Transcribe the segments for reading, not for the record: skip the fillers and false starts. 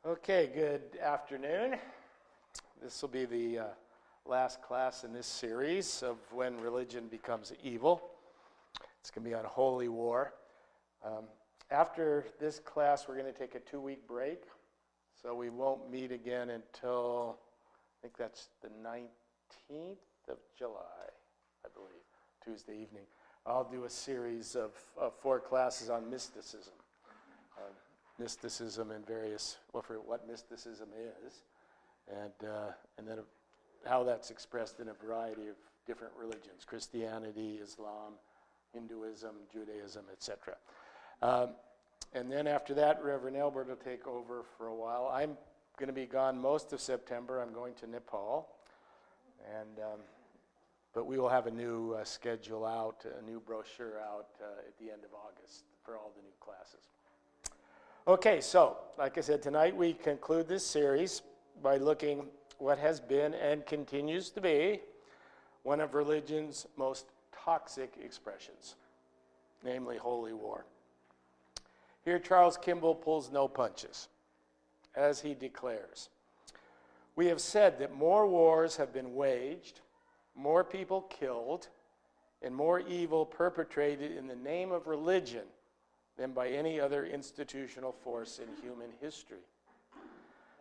Okay, good afternoon. This will be the last class in this series of When Religion Becomes Evil. It's going to be on holy war. After this class, we're going to take a 2-week break, so we won't meet again until, I think that's the 19th of July, I believe, Tuesday evening. I'll do a series of 4 classes on mysticism. Mysticism and various, for what mysticism is, and then how that's expressed in a variety of different religions: Christianity, Islam, Hinduism, Judaism, etc. And then after that, Reverend Elbert will take over for a while. I'm going to be gone most of September. I'm going to Nepal, but we will have a new schedule out, a new brochure out at the end of August for all the new classes. Okay, so, like I said, tonight we conclude this series by looking what has been and continues to be one of religion's most toxic expressions, namely holy war. Here Charles Kimball pulls no punches, as he declares, "We have said that more wars have been waged, more people killed, and more evil perpetrated in the name of religion than by any other institutional force in human history.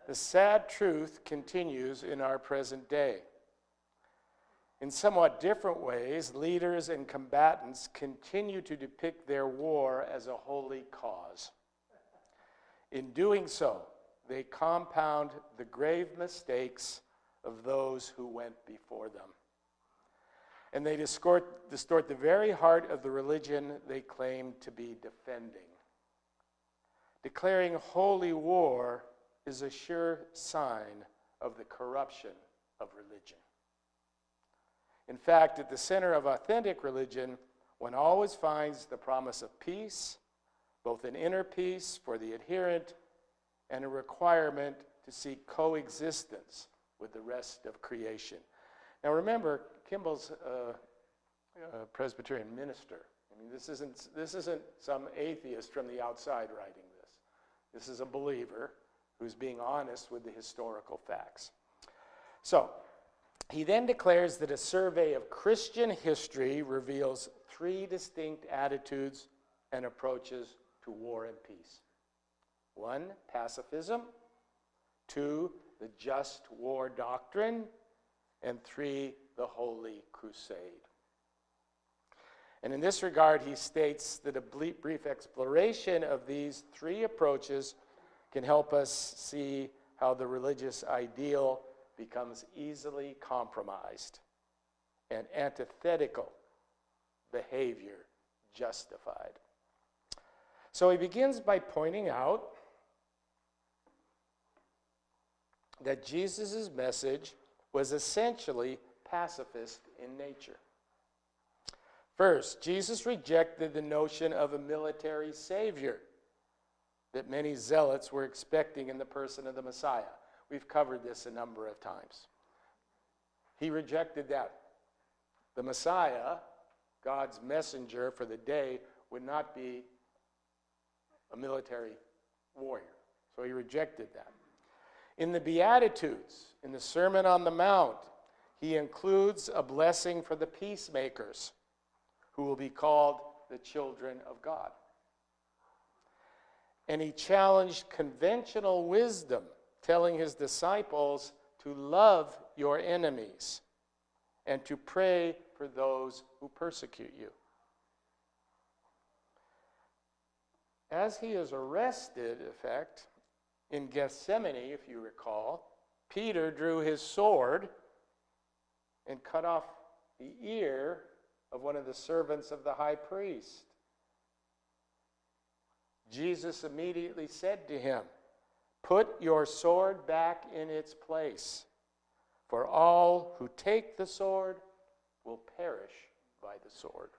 The sad truth continues in our present day. In somewhat different ways, leaders and combatants continue to depict their war as a holy cause. In doing so, they compound the grave mistakes of those who went before them. And they distort the very heart of the religion they claim to be defending. Declaring holy war is a sure sign of the corruption of religion. In fact, at the center of authentic religion, one always finds the promise of peace, both an inner peace for the adherent and a requirement to seek coexistence with the rest of creation." Now remember, Kimball's a Presbyterian minister. I mean, this isn't some atheist from the outside writing this. This is a believer who's being honest with the historical facts. So, he then declares that a survey of Christian history reveals 3 distinct attitudes and approaches to war and peace. 1, pacifism. 2, the just war doctrine. And 3, the Holy Crusade. And in this regard, he states that a brief exploration of these 3 approaches can help us see how the religious ideal becomes easily compromised and antithetical behavior justified. So he begins by pointing out that Jesus' message was essentially pacifist in nature. First, Jesus rejected the notion of a military savior that many zealots were expecting in the person of the Messiah. We've covered this a number of times. He rejected that. The Messiah, God's messenger for the day, would not be a military warrior. So he rejected that. In the Beatitudes, in the Sermon on the Mount, he includes a blessing for the peacemakers, who will be called the children of God. And he challenged conventional wisdom, telling his disciples to love your enemies and to pray for those who persecute you. As he is arrested, in fact, in Gethsemane, if you recall, Peter drew his sword and cut off the ear of one of the servants of the high priest. Jesus immediately said to him, "Put your sword back in its place, for all who take the sword will perish by the sword."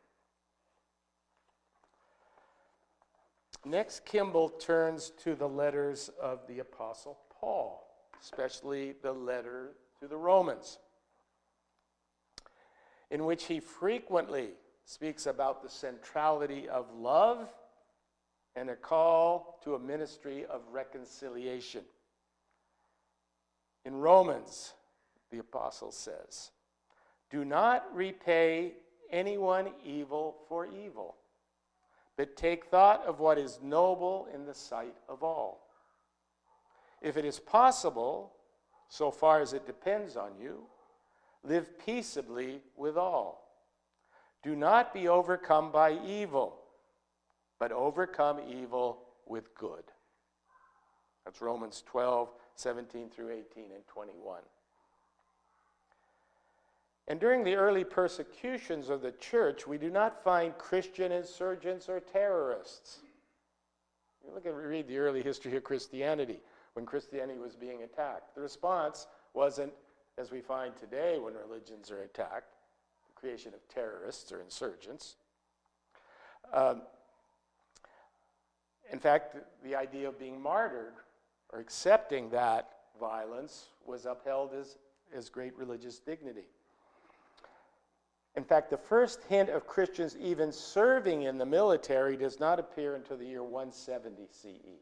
Next, Kimball turns to the letters of the Apostle Paul, especially the letter to the Romans, in which he frequently speaks about the centrality of love and a call to a ministry of reconciliation. In Romans, the apostle says, "Do not repay anyone evil for evil, but take thought of what is noble in the sight of all. If it is possible, so far as it depends on you, live peaceably with all. Do not be overcome by evil, but overcome evil with good." That's Romans 12, 17 through 18 and 21. And during the early persecutions of the church, we do not find Christian insurgents or terrorists. You read the early history of Christianity, when Christianity was being attacked. The response wasn't, as we find today when religions are attacked, the creation of terrorists or insurgents. In fact, the idea of being martyred or accepting that violence was upheld as great religious dignity. In fact, the first hint of Christians even serving in the military does not appear until the year 170 CE.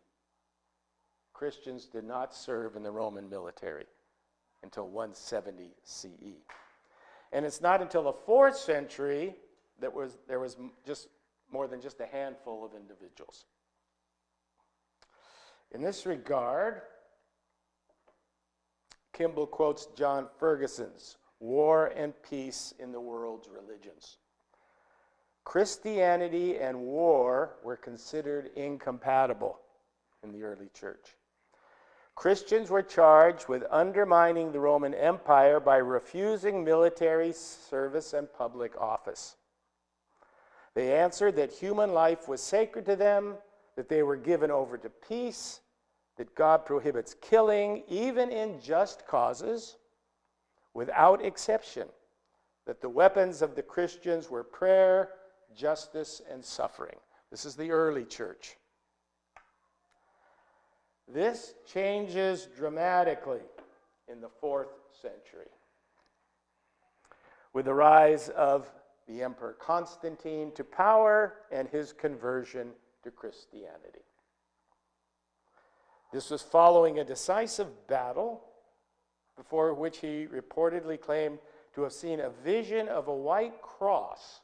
Christians did not serve in the Roman military until 170 CE. And it's not until the 4th century that there was just more than just a handful of individuals. In this regard, Kimball quotes John Ferguson's "War and Peace in the World's Religions." Christianity and war were considered incompatible in the early church. Christians were charged with undermining the Roman Empire by refusing military service and public office. They answered that human life was sacred to them, that they were given over to peace, that God prohibits killing, even in just causes, without exception, that the weapons of the Christians were prayer, justice, and suffering. This is the early church. This changes dramatically in the 4th century with the rise of the Emperor Constantine to power and his conversion to Christianity. This was following a decisive battle before which he reportedly claimed to have seen a vision of a white cross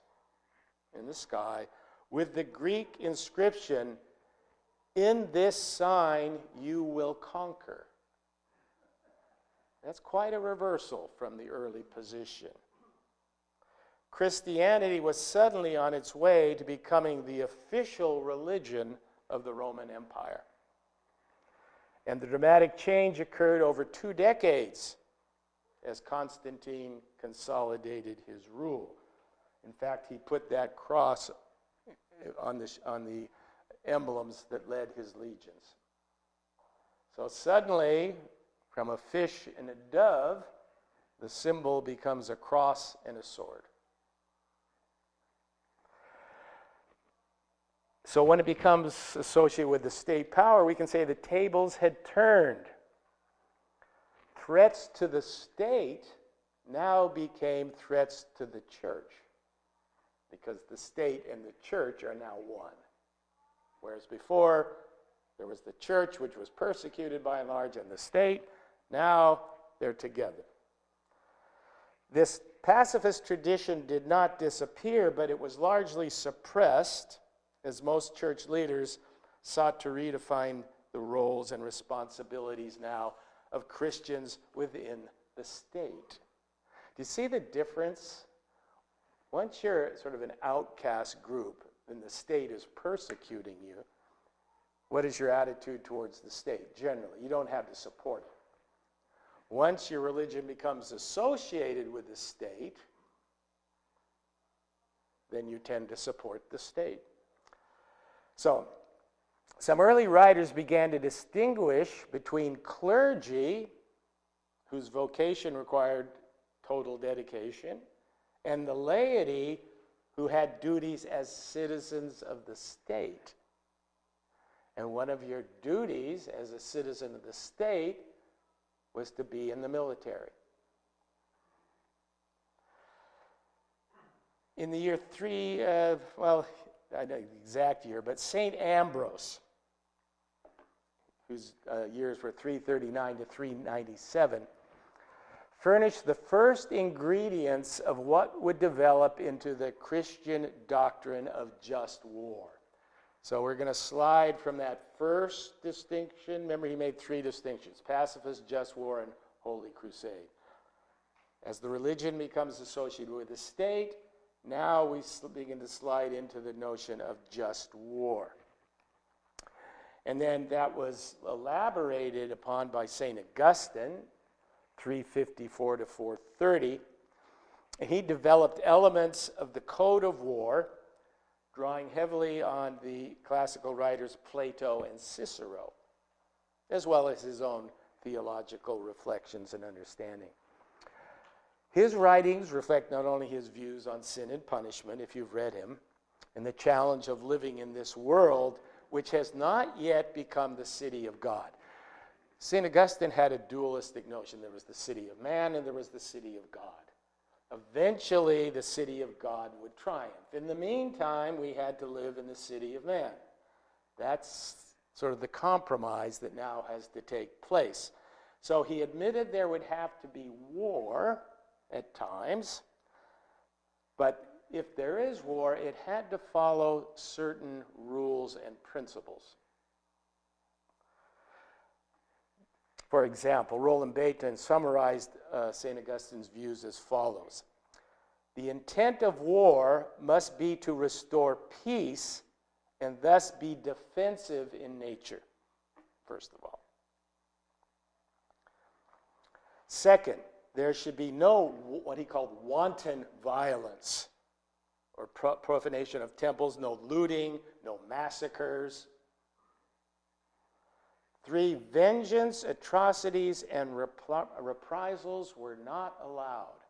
in the sky with the Greek inscription, "In this sign you will conquer." That's quite a reversal from the early position. Christianity was suddenly on its way to becoming the official religion of the Roman Empire. And the dramatic change occurred over 2 decades as Constantine consolidated his rule. In fact, he put that cross on the emblems that led his legions. So suddenly, from a fish and a dove, the symbol becomes a cross and a sword. So when it becomes associated with the state power, we can say the tables had turned. Threats to the state now became threats to the church, because the state and the church are now one. Whereas before, there was the church, which was persecuted by and large, and the state. Now they're together. This pacifist tradition did not disappear, but it was largely suppressed as most church leaders sought to redefine the roles and responsibilities now of Christians within the state. Do you see the difference? Once you're sort of an outcast group and the state is persecuting you, what is your attitude towards the state? Generally, you don't have to support it. Once your religion becomes associated with the state, then you tend to support the state. So, some early writers began to distinguish between clergy, whose vocation required total dedication, and the laity, who had duties as citizens of the state. And one of your duties as a citizen of the state was to be in the military. In the year I know the exact year, but St. Ambrose, whose years were 339 to 397, furnished the first ingredients of what would develop into the Christian doctrine of just war. So we're going to slide from that first distinction. Remember, he made three distinctions: pacifist, just war, and holy crusade. As the religion becomes associated with the state, now we begin to slide into the notion of just war. And then that was elaborated upon by St. Augustine, 354 to 430. And he developed elements of the code of war, drawing heavily on the classical writers Plato and Cicero, as well as his own theological reflections and understanding. His writings reflect not only his views on sin and punishment, if you've read him, and the challenge of living in this world which has not yet become the city of God. St. Augustine had a dualistic notion. There was the city of man and there was the city of God. Eventually, the city of God would triumph. In the meantime, we had to live in the city of man. That's sort of the compromise that now has to take place. So he admitted there would have to be war at times, but if there is war, it had to follow certain rules and principles. For example, Roland Bainton summarized St. Augustine's views as follows: the intent of war must be to restore peace and thus be defensive in nature, first of all. Second, there should be no, what he called, wanton violence or profanation of temples, no looting, no massacres. 3, vengeance, atrocities, and reprisals were not allowed.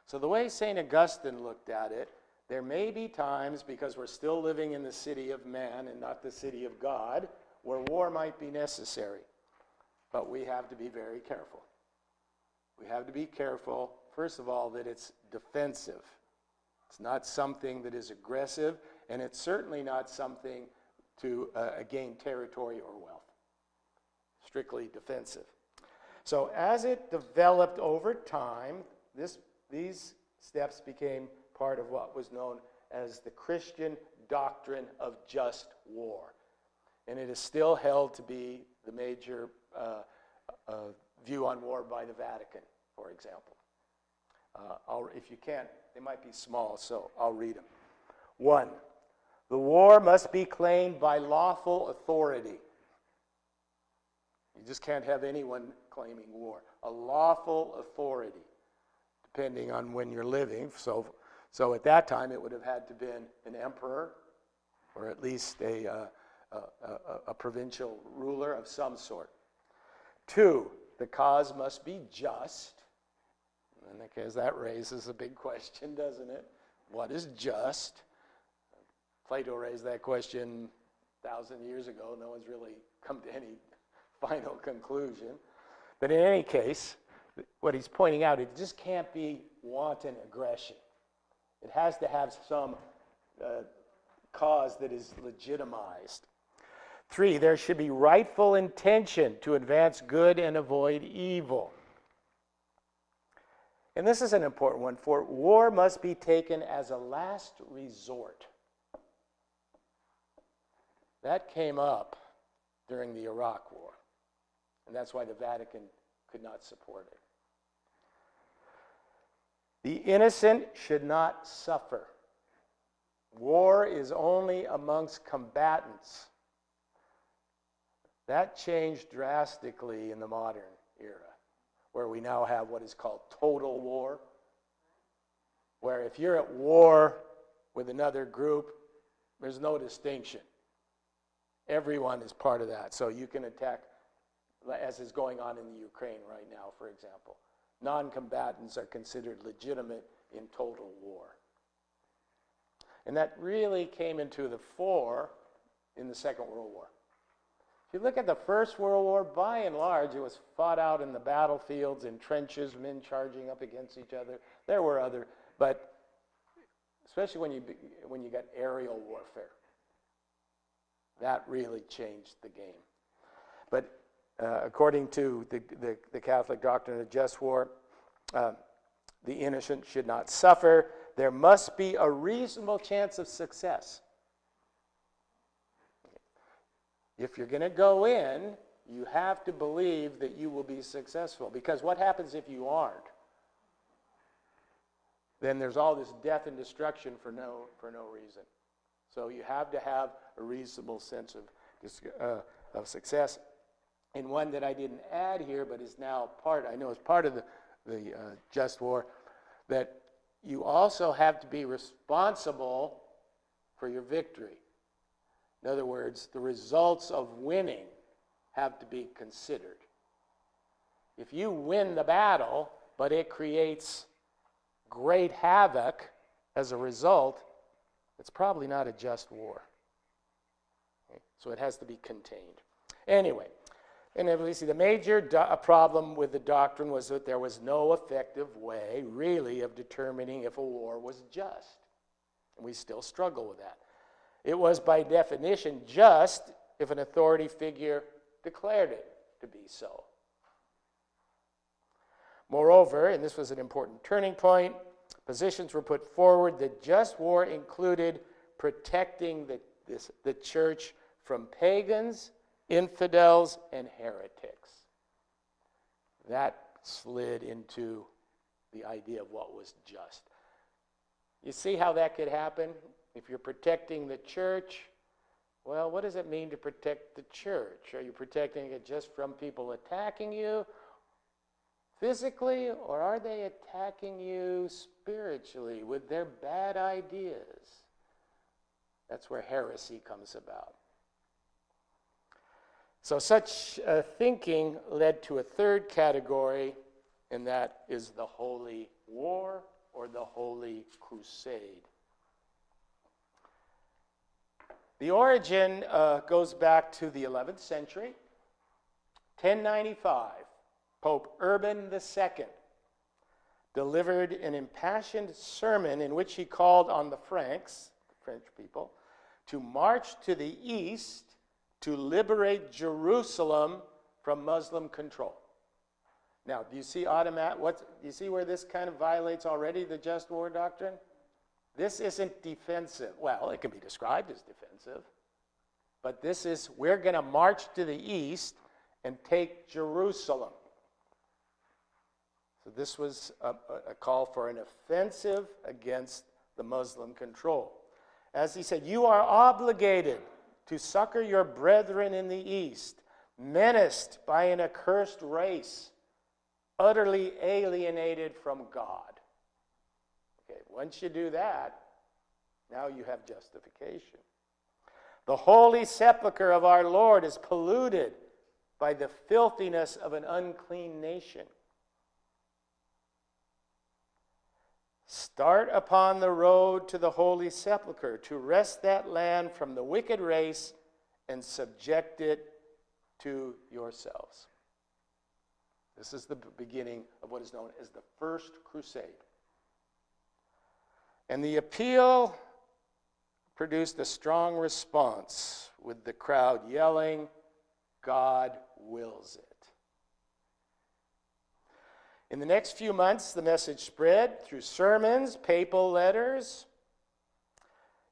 So the way St. Augustine looked at it, there may be times, because we're still living in the city of man and not the city of God, where war might be necessary. But we have to be very careful. We have to be careful, first of all, that it's defensive. It's not something that is aggressive, and it's certainly not something to gain territory or wealth. Strictly defensive. So as it developed over time, these steps became part of what was known as the Christian doctrine of just war. And it is still held to be the major view on war by the Vatican, for example. If you can't, they might be small, so I'll read them. 1, the war must be claimed by lawful authority. You just can't have anyone claiming war. A lawful authority, depending on when you're living. So at that time, it would have had to have been an emperor, or at least a provincial ruler of some sort. 2, the cause must be just. And because that raises a big question, doesn't it? What is just? Plato raised that question 1,000 years ago. No one's really come to any final conclusion. But in any case, what he's pointing out, it just can't be wanton aggression. It has to have some cause that is legitimized. 3, there should be rightful intention to advance good and avoid evil. And this is an important one, for war must be taken as a last resort. That came up during the Iraq War, and that's why the Vatican could not support it. The innocent should not suffer. War is only amongst combatants. That changed drastically in the modern era, where we now have what is called total war, where if you're at war with another group, there's no distinction. Everyone is part of that. So you can attack, as is going on in the Ukraine right now, for example. Non-combatants are considered legitimate in total war. And that really came into the fore in the Second World War. If you look at the First World War, by and large, it was fought out in the battlefields, in trenches, men charging up against each other. There were other, but especially when you got aerial warfare, that really changed the game. But according to the Catholic doctrine of just war, the innocent should not suffer. There must be a reasonable chance of success. If you're going to go in, you have to believe that you will be successful. Because what happens if you aren't? Then there's all this death and destruction for no reason. So you have to have a reasonable sense of success. And one that I didn't add here, but is now part of the just war, that you also have to be responsible for your victory. In other words, the results of winning have to be considered. If you win the battle, but it creates great havoc as a result, it's probably not a just war. Okay? So it has to be contained. Anyway, and obviously the major problem with the doctrine was that there was no effective way, really, of determining if a war was just. And we still struggle with that. It was, by definition, just if an authority figure declared it to be so. Moreover, and this was an important turning point, positions were put forward that just war included protecting the church from pagans, infidels, and heretics. That slid into the idea of what was just. You see how that could happen? If you're protecting the church, well, what does it mean to protect the church? Are you protecting it just from people attacking you physically, or are they attacking you spiritually with their bad ideas? That's where heresy comes about. So such thinking led to a third category, and that is the Holy War or the Holy Crusade. The origin goes back to the 11th century. 1095, Pope Urban II delivered an impassioned sermon in which he called on the Franks, the French people, to march to the east to liberate Jerusalem from Muslim control. Now, do you see where this kind of violates already the just war doctrine? This isn't defensive. Well, it can be described as defensive, but this is, we're going to march to the east and take Jerusalem. So this was a call for an offensive against the Muslim control. As he said, you are obligated to succor your brethren in the east, menaced by an accursed race, utterly alienated from God. Okay, once you do that, now you have justification. The holy sepulchre of our Lord is polluted by the filthiness of an unclean nation. Start upon the road to the holy sepulchre to wrest that land from the wicked race and subject it to yourselves. This is the beginning of what is known as the First Crusade. And the appeal produced a strong response, with the crowd yelling, God wills it. In the next few months, the message spread through sermons, papal letters.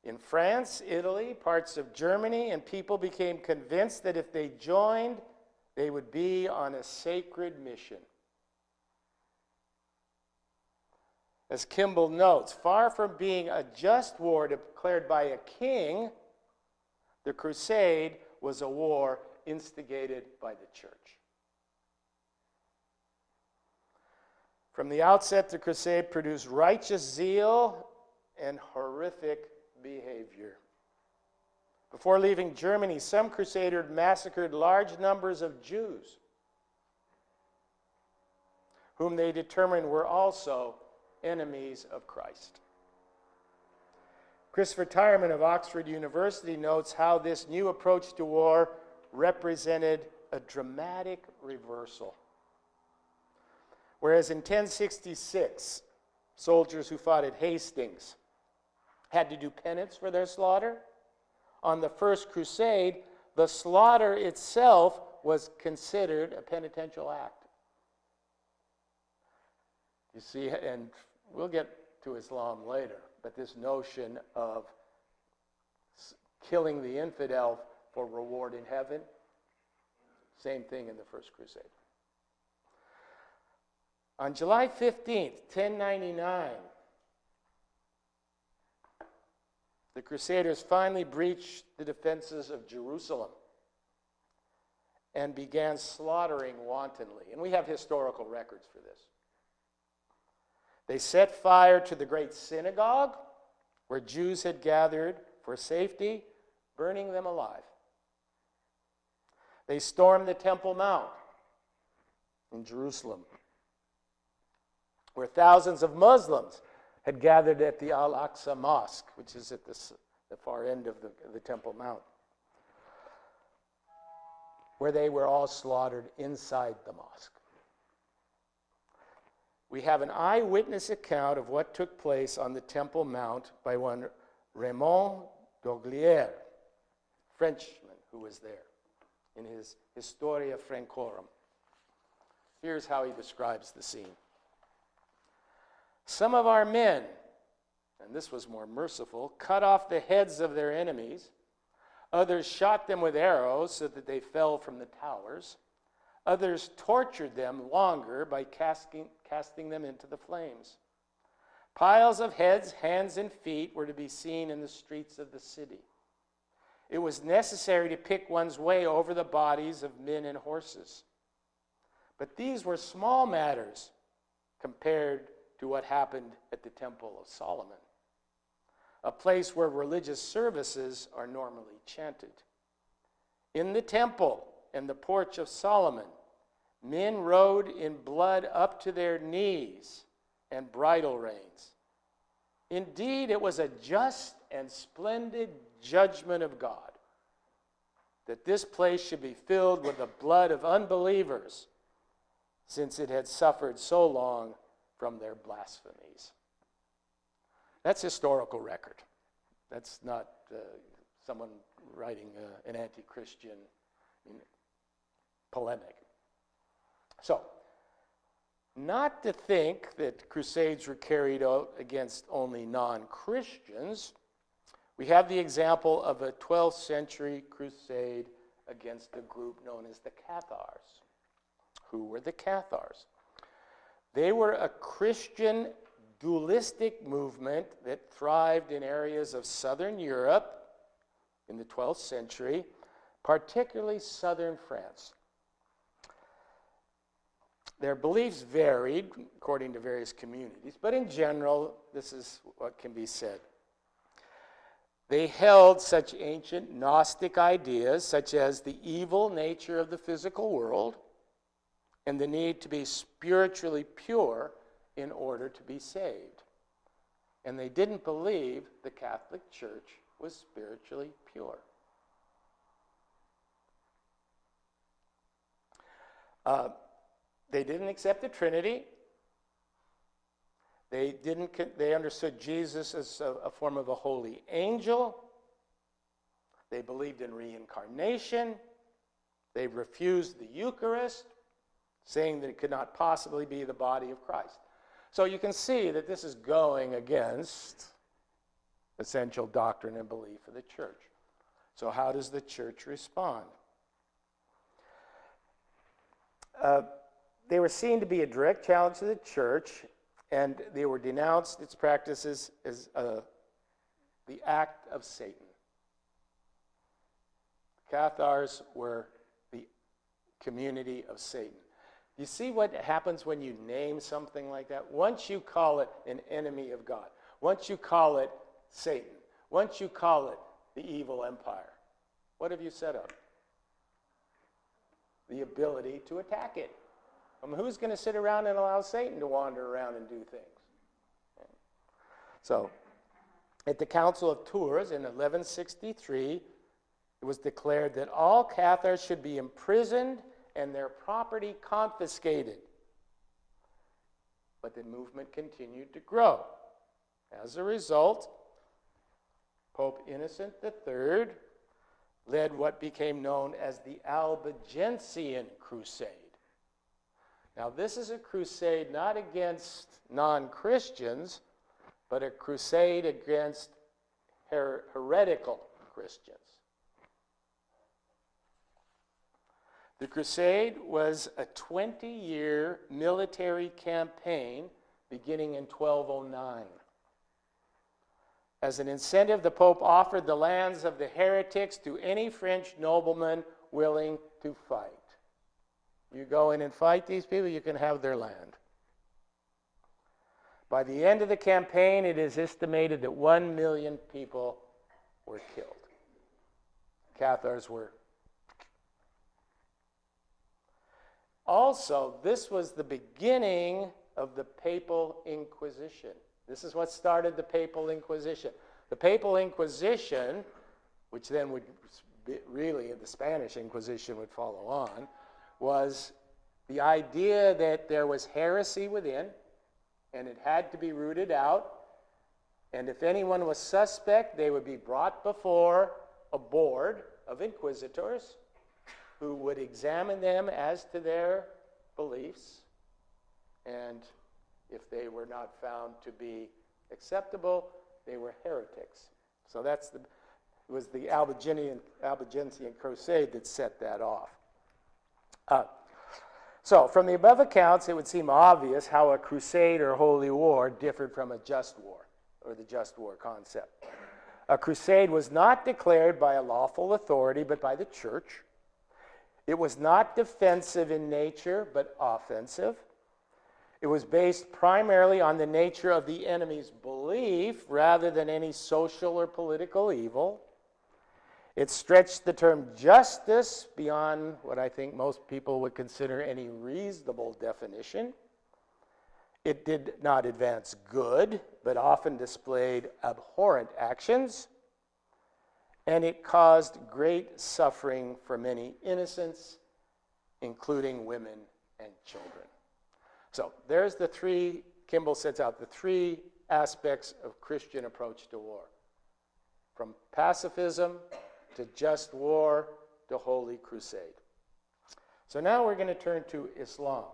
In France, Italy, parts of Germany, and people became convinced that if they joined, they would be on a sacred mission. As Kimball notes, far from being a just war declared by a king, the crusade was a war instigated by the church. From the outset, the crusade produced righteous zeal and horrific behavior. Before leaving Germany, some crusaders massacred large numbers of Jews, whom they determined were also enemies of Christ. Christopher Tyerman of Oxford University notes how this new approach to war represented a dramatic reversal. Whereas in 1066, soldiers who fought at Hastings had to do penance for their slaughter, on the First Crusade, the slaughter itself was considered a penitential act. You see, and we'll get to Islam later, but this notion of killing the infidel for reward in heaven, same thing in the First Crusade. On July 15th, 1099, the Crusaders finally breached the defenses of Jerusalem and began slaughtering wantonly. And we have historical records for this. They set fire to the great synagogue where Jews had gathered for safety, burning them alive. They stormed the Temple Mount in Jerusalem, where thousands of Muslims had gathered at the Al-Aqsa Mosque, which is at the far end of the Temple Mount, where they were all slaughtered inside the mosque. We have an eyewitness account of what took place on the Temple Mount by one Raymond d'Auglier, Frenchman who was there, in his Historia Francorum. Here's how he describes the scene. Some of our men, and this was more merciful, cut off the heads of their enemies. Others shot them with arrows so that they fell from the towers. Others tortured them longer by casting them into the flames. Piles of heads, hands, and feet were to be seen in the streets of the city. It was necessary to pick one's way over the bodies of men and horses. But these were small matters compared to what happened at the Temple of Solomon, a place where religious services are normally chanted. In the temple and the porch of Solomon, men rode in blood up to their knees and bridle reins. Indeed, it was a just and splendid judgment of God that this place should be filled with the blood of unbelievers, since it had suffered so long from their blasphemies. That's historical record. That's not someone writing an anti-Christian polemic. So, not to think that crusades were carried out against only non-Christians. We have the example of a 12th century crusade against a group known as the Cathars. Who were the Cathars? They were a Christian dualistic movement that thrived in areas of southern Europe in the 12th century, particularly southern France. Their beliefs varied according to various communities, but in general, this is what can be said. They held such ancient Gnostic ideas, such as the evil nature of the physical world and the need to be spiritually pure in order to be saved. And they didn't believe the Catholic Church was spiritually pure. They didn't accept the Trinity. They understood Jesus as a form of a holy angel. They believed in reincarnation. They refused the Eucharist, saying that it could not possibly be the body of Christ. So you can see that this is going against essential doctrine and belief of the church. So how does the church respond? They were seen to be a direct challenge to the church, and they were denounced its practices as the act of Satan. Cathars were the community of Satan. You see what happens when you name something like that? Once you call it an enemy of God, once you call it Satan, once you call it the evil empire, what have you set up? The ability to attack it. Who's going to sit around and allow Satan to wander around and do things? So, at the Council of Tours in 1163, it was declared that all Cathars should be imprisoned and their property confiscated. But the movement continued to grow. As a result, Pope Innocent III led what became known as the Albigensian Crusade. Now, this is a crusade not against non-Christians, but a crusade against heretical Christians. The crusade was a 20-year military campaign beginning in 1209. As an incentive, the Pope offered the lands of the heretics to any French nobleman willing to fight. You go in and fight these people, you can have their land. By the end of the campaign, it is estimated that 1 million people were killed. Cathars were. Also, this was the beginning of the Papal Inquisition. This is what started the Papal Inquisition. The Papal Inquisition, which then would really, the Spanish Inquisition would follow on, was the idea that there was heresy within, and it had to be rooted out. And if anyone was suspect, they would be brought before a board of inquisitors who would examine them as to their beliefs. And if they were not found to be acceptable, they were heretics. So it was the Albigensian Crusade that set that off. So from the above accounts, it would seem obvious how a crusade or holy war differed from a just war, or the just war concept. A crusade was not declared by a lawful authority, but by the church. It was not defensive in nature, but offensive. It was based primarily on the nature of the enemy's belief rather than any social or political evil. It stretched the term justice beyond what I think most people would consider any reasonable definition. It did not advance good, but often displayed abhorrent actions. And it caused great suffering for many innocents, including women and children. So there's the three, Kimball sets out the three aspects of Christian approach to war. From pacifism to just war to holy crusade. So now we're going to turn to Islam.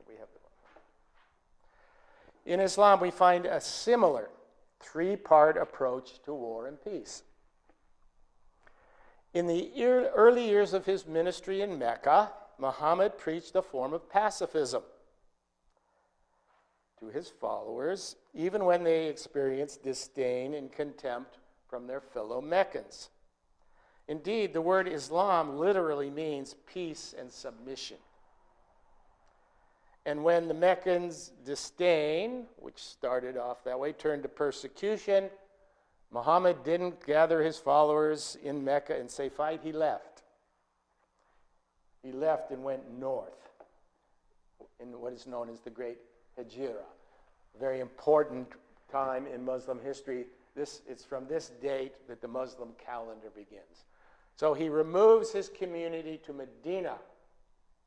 We have the one. In Islam, we find a similar three-part approach to war and peace. In the early years of his ministry in Mecca, Muhammad preached a form of pacifism to his followers, even when they experienced disdain and contempt from their fellow Meccans. Indeed, the word Islam literally means peace and submission. And when the Meccans' disdain, which started off that way, turned to persecution, Muhammad didn't gather his followers in Mecca and say, fight. He left. He left and went north in what is known as the Great Hijrah. A very important time in Muslim history. It's from this date that the Muslim calendar begins. So he removes his community to Medina,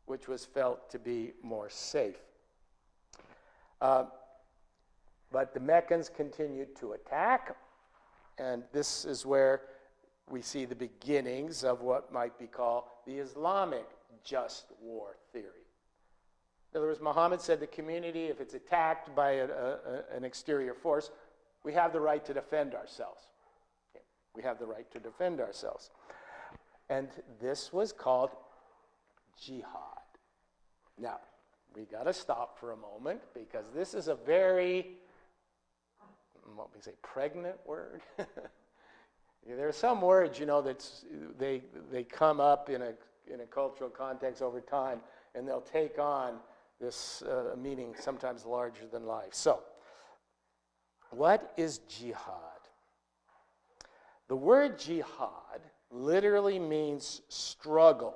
which was felt to be more safe. But the Meccans continued to attack, and this is where we see the beginnings of what might be called the Islamic just war theory. In other words, Muhammad said the community, if it's attacked by an exterior force, we have the right to defend ourselves. We have the right to defend ourselves. And this was called jihad. Now, we got to stop for a moment because this is a very, what we say, pregnant word. There are some words, that they come up in a cultural context over time, and they'll take on this meaning sometimes larger than life. So, what is jihad? The word jihad literally means struggle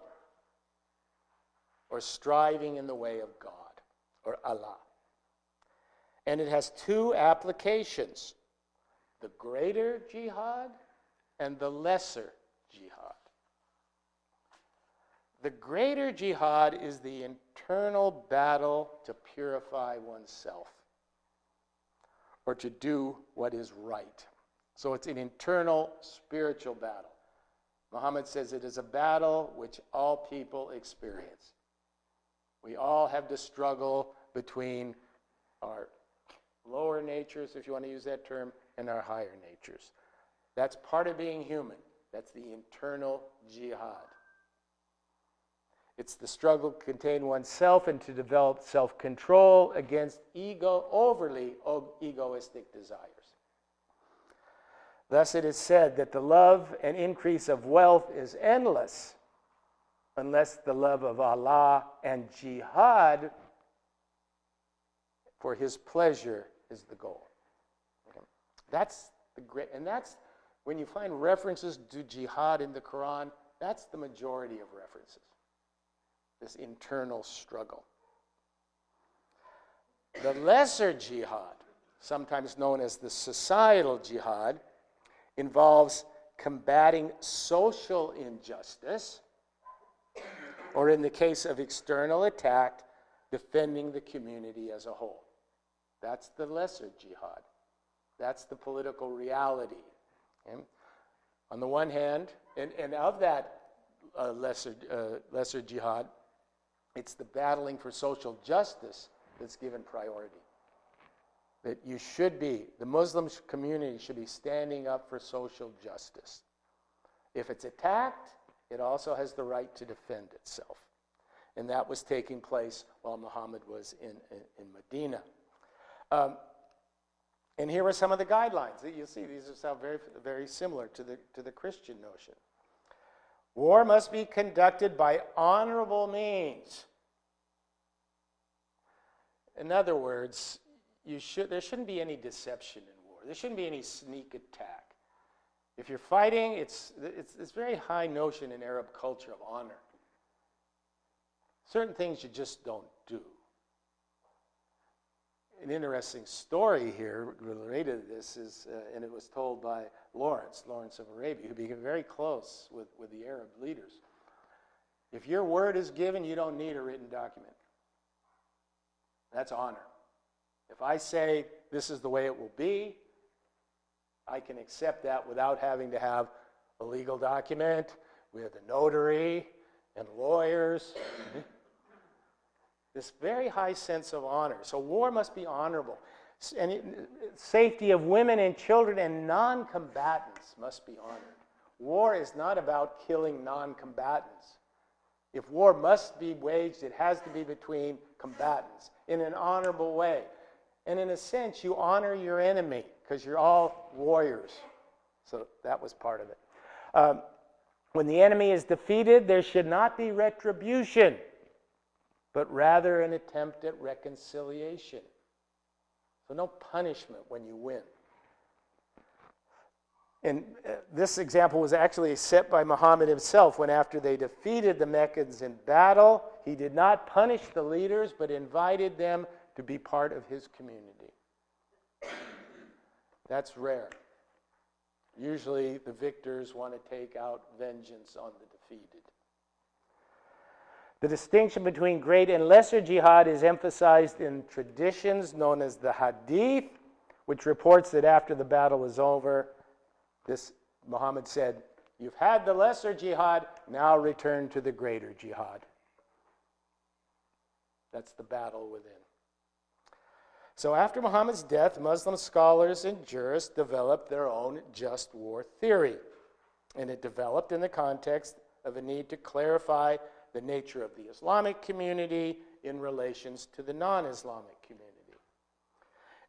or striving in the way of God or Allah. And it has two applications, the greater jihad and the lesser jihad. The greater jihad is the internal battle to purify oneself or to do what is right. So it's an internal spiritual battle. Muhammad says it is a battle which all people experience. We all have to struggle between our lower natures, if you want to use that term, and our higher natures. That's part of being human. That's the internal jihad. It's the struggle to contain oneself and to develop self-control against overly egoistic desires. Thus it is said that the love and increase of wealth is endless unless the love of Allah and jihad for his pleasure is the goal. Okay. That's the great, and that's when you find references to jihad in the Quran, that's the majority of references. This internal struggle. The lesser jihad, sometimes known as the societal jihad, involves combating social injustice, or in the case of external attack, defending the community as a whole. That's the lesser jihad. That's the political reality. Okay? On the one hand, and of that lesser jihad, it's the battling for social justice that's given priority. That you should be, the Muslim community should be standing up for social justice. If it's attacked, it also has the right to defend itself. And that was taking place while Muhammad was in Medina. And here are some of the guidelines that you see. These sound very, very similar to the Christian notion. War must be conducted by honorable means. In other words, there shouldn't be any deception in war. There shouldn't be any sneak attack. If you're fighting, it's very high notion in Arab culture of honor. Certain things you just don't do. An interesting story here related to this is, and it was told by Lawrence of Arabia, who became very close with the Arab leaders. If your word is given, you don't need a written document. That's honor. If I say this is the way it will be, I can accept that without having to have a legal document with a notary and lawyers. This very high sense of honor. So war must be honorable. And safety of women and children and non-combatants must be honored. War is not about killing non-combatants. If war must be waged, it has to be between combatants in an honorable way. And in a sense, you honor your enemy because you're all warriors. So that was part of it. When the enemy is defeated, there should not be retribution, but rather an attempt at reconciliation. So no punishment when you win. And this example was actually set by Muhammad himself when after they defeated the Meccans in battle, he did not punish the leaders, but invited them to be part of his community. That's rare. Usually the victors want to take out vengeance on the defeated. The distinction between great and lesser jihad is emphasized in traditions known as the hadith, which reports that after the battle was over, Muhammad said, "You've had the lesser jihad, now return to the greater jihad." That's the battle within. So after Muhammad's death, Muslim scholars and jurists developed their own just war theory. And it developed in the context of a need to clarify the nature of the Islamic community in relations to the non-Islamic community.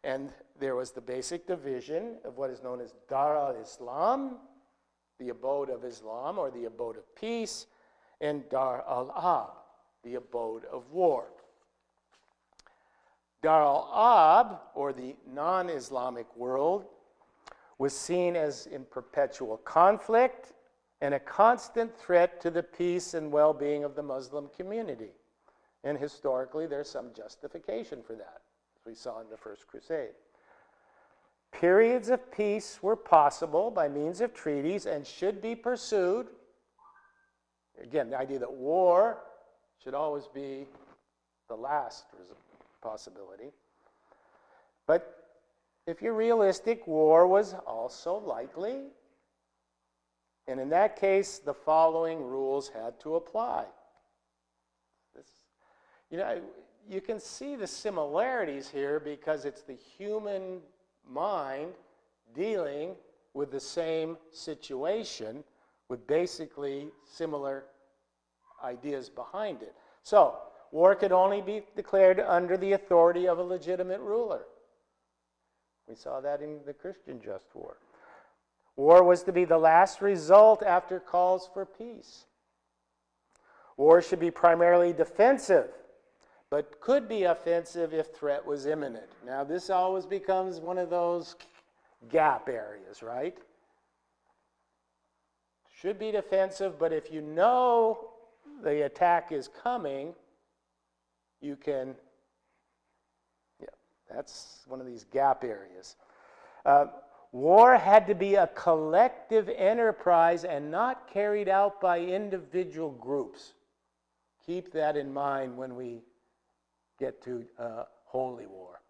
And there was the basic division of what is known as Dar al-Islam, the abode of Islam or the abode of peace, and Dar al-Ab, the abode of war. Dar al-Ab, or the non-Islamic world, was seen as in perpetual conflict and a constant threat to the peace and well-being of the Muslim community. And historically, there's some justification for that, as we saw in the First Crusade. Periods of peace were possible by means of treaties and should be pursued. Again, the idea that war should always be the last possibility. But if you're realistic, war was also likely. And in that case, the following rules had to apply. You can see the similarities here because it's the human mind dealing with the same situation with basically similar ideas behind it. So, war could only be declared under the authority of a legitimate ruler. We saw that in the Christian Just War. War was to be the last result after calls for peace. War should be primarily defensive, but could be offensive if threat was imminent. Now, this always becomes one of those gap areas, right? Should be defensive, but if you know the attack is coming, you can, that's one of these gap areas. War had to be a collective enterprise and not carried out by individual groups. Keep that in mind when we get to holy war,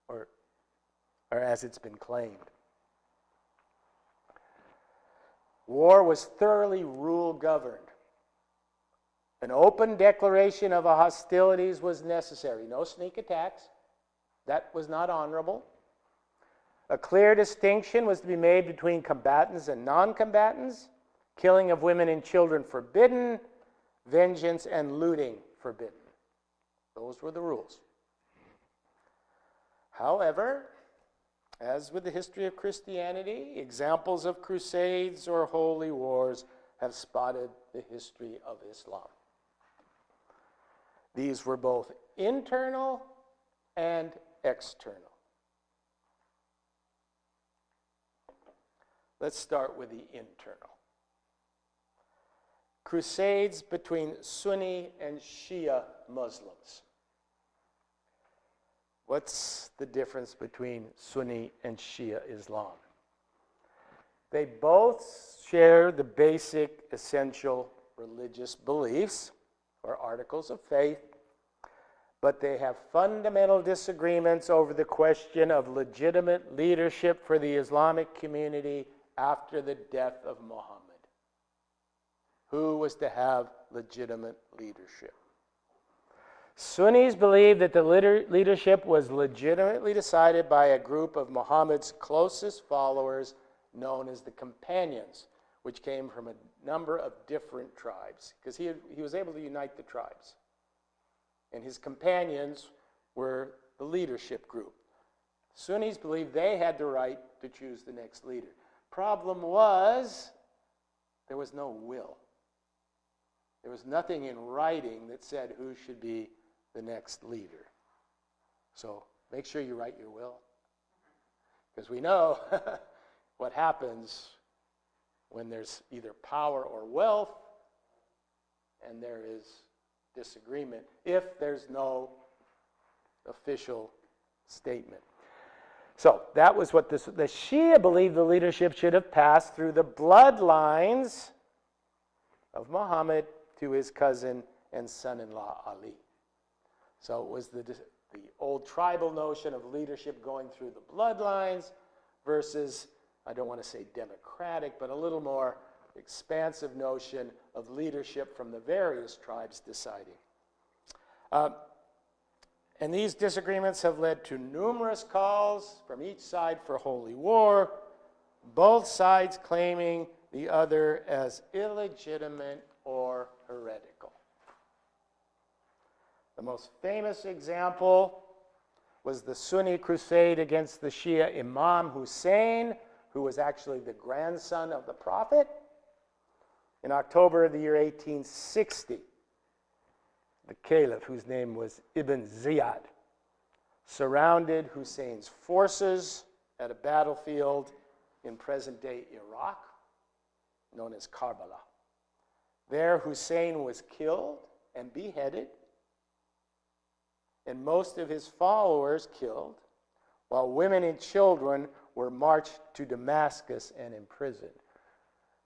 or as it's been claimed. War was thoroughly rule-governed. An open declaration of hostilities was necessary. No sneak attacks. That was not honorable. A clear distinction was to be made between combatants and non-combatants. Killing of women and children forbidden. Vengeance and looting forbidden. Those were the rules. However, as with the history of Christianity, examples of crusades or holy wars have spotted the history of Islam. These were both internal and external. Let's start with the internal. Crusades between Sunni and Shia Muslims. What's the difference between Sunni and Shia Islam? They both share the basic, essential religious beliefs or articles of faith, but they have fundamental disagreements over the question of legitimate leadership for the Islamic community after the death of Muhammad. Who was to have legitimate leadership? Sunnis believe that the leadership was legitimately decided by a group of Muhammad's closest followers known as the Companions, which came from a number of different tribes, because he was able to unite the tribes. And his companions were the leadership group. Sunnis believed they had the right to choose the next leader. Problem was, there was no will. There was nothing in writing that said who should be the next leader. So make sure you write your will, because we know what happens when there's either power or wealth and there is disagreement if there's no official statement. So that was what the Shia believed the leadership should have passed through the bloodlines of Muhammad to his cousin and son-in-law Ali. So it was the old tribal notion of leadership going through the bloodlines versus, I don't want to say democratic, but a little more expansive notion of leadership from the various tribes deciding. And these disagreements have led to numerous calls from each side for holy war, both sides claiming the other as illegitimate or heretical. The most famous example was the Sunni crusade against the Shia Imam Hussein, who was actually the grandson of the Prophet. In October of the year 1860, the caliph, whose name was Ibn Ziyad, surrounded Hussein's forces at a battlefield in present-day Iraq, known as Karbala. There, Hussein was killed and beheaded, and most of his followers killed, while women and children were marched to Damascus and imprisoned.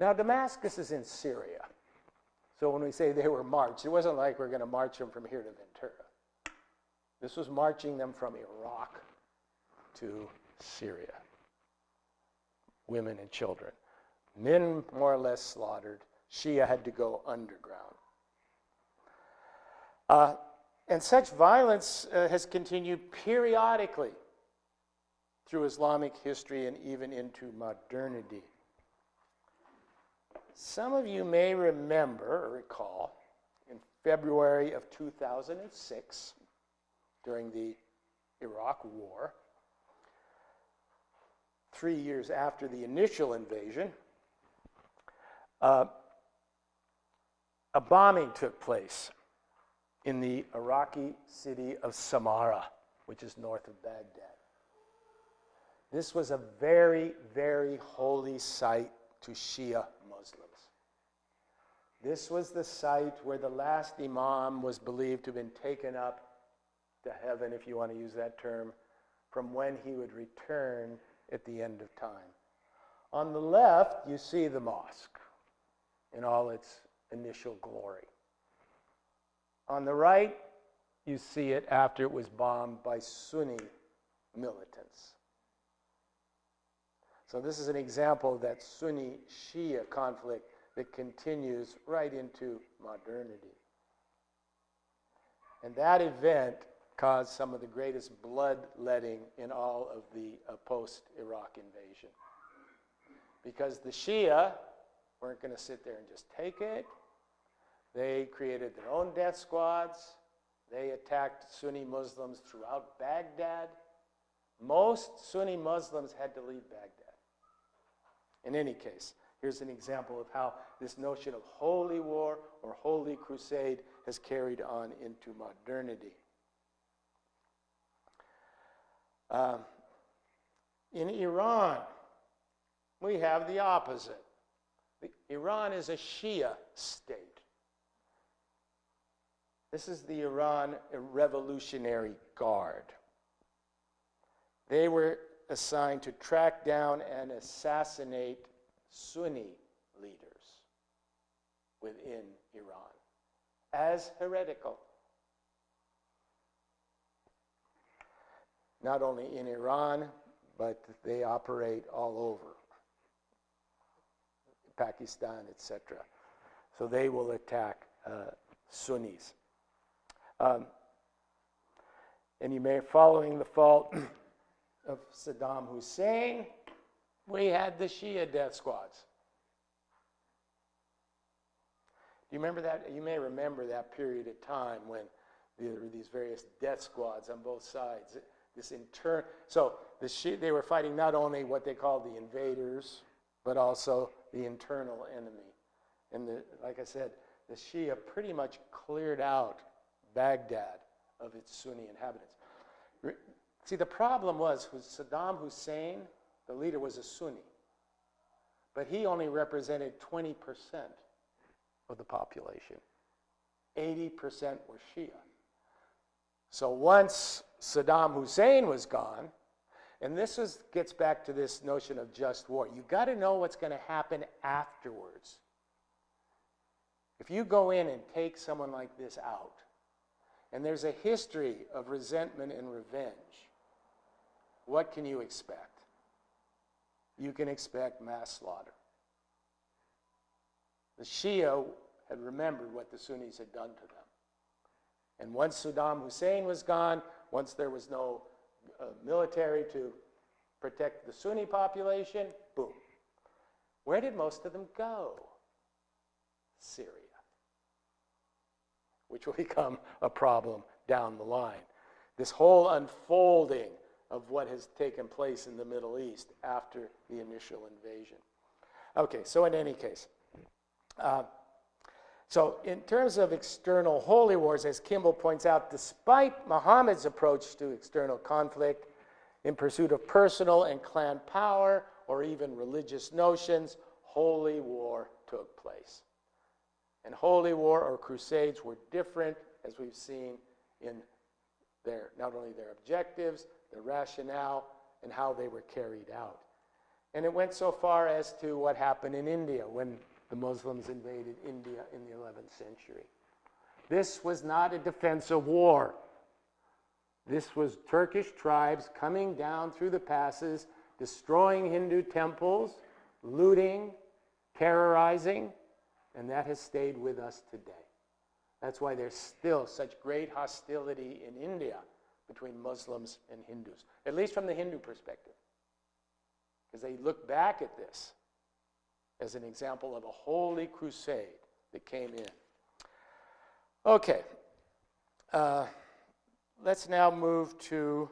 Now, Damascus is in Syria. So when we say they were marched, it wasn't like we're going to march them from here to Ventura. This was marching them from Iraq to Syria. Women and children. Men more or less slaughtered. Shia had to go underground. And such violence has continued periodically through Islamic history and even into modernity. Some of you may remember or recall in February of 2006, during the Iraq War, 3 years after the initial invasion, a bombing took place in the Iraqi city of Samarra, which is north of Baghdad. This was a very, very holy site to Shia Muslims. This was the site where the last imam was believed to have been taken up to heaven, if you want to use that term, from when he would return at the end of time. On the left, you see the mosque in all its initial glory. On the right, you see it after it was bombed by Sunni militants. So this is an example of that Sunni-Shia conflict that continues right into modernity. And that event caused some of the greatest bloodletting in all of the post-Iraq invasion. Because the Shia weren't going to sit there and just take it. They created their own death squads. They attacked Sunni Muslims throughout Baghdad. Most Sunni Muslims had to leave Baghdad. In any case, here's an example of how this notion of holy war or holy crusade has carried on into modernity. In Iran, we have the opposite. Iran is a Shia state. This is the Iran Revolutionary Guard. They were assigned to track down and assassinate Sunni leaders within Iran as heretical. Not only in Iran, but they operate all over. Pakistan, etc. So they will attack Sunnis. And you may, following the fall of Saddam Hussein, we had the Shia death squads. Do you remember that? You may remember that period of time when there were these various death squads on both sides. So they were fighting not only what they called the invaders, but also the internal enemy. And like I said, the Shia pretty much cleared out Baghdad of its Sunni inhabitants. See, the problem was Saddam Hussein, the leader, was a Sunni, but he only represented 20% of the population. 80% were Shia. So once Saddam Hussein was gone, and this gets back to this notion of just war. You've got to know what's going to happen afterwards. If you go in and take someone like this out, and there's a history of resentment and revenge, what can you expect? You can expect mass slaughter. The Shia had remembered what the Sunnis had done to them. And once Saddam Hussein was gone, once there was no military to protect the Sunni population, boom. Where did most of them go? Syria, which will become a problem down the line. This whole unfolding of what has taken place in the Middle East after the initial invasion. Okay, so in any case, so in terms of external holy wars, as Kimball points out, despite Muhammad's approach to external conflict in pursuit of personal and clan power or even religious notions, holy war took place. And holy war or crusades were different, as we've seen, in not only their objectives, their rationale, and how they were carried out. And it went so far as to what happened in India when the Muslims invaded India in the 11th century. This was not a defensive war. This was Turkish tribes coming down through the passes, destroying Hindu temples, looting, terrorizing, and that has stayed with us today. That's why there's still such great hostility in India between Muslims and Hindus, at least from the Hindu perspective, because they look back at this as an example of a holy crusade that came in. Okay, let's now move to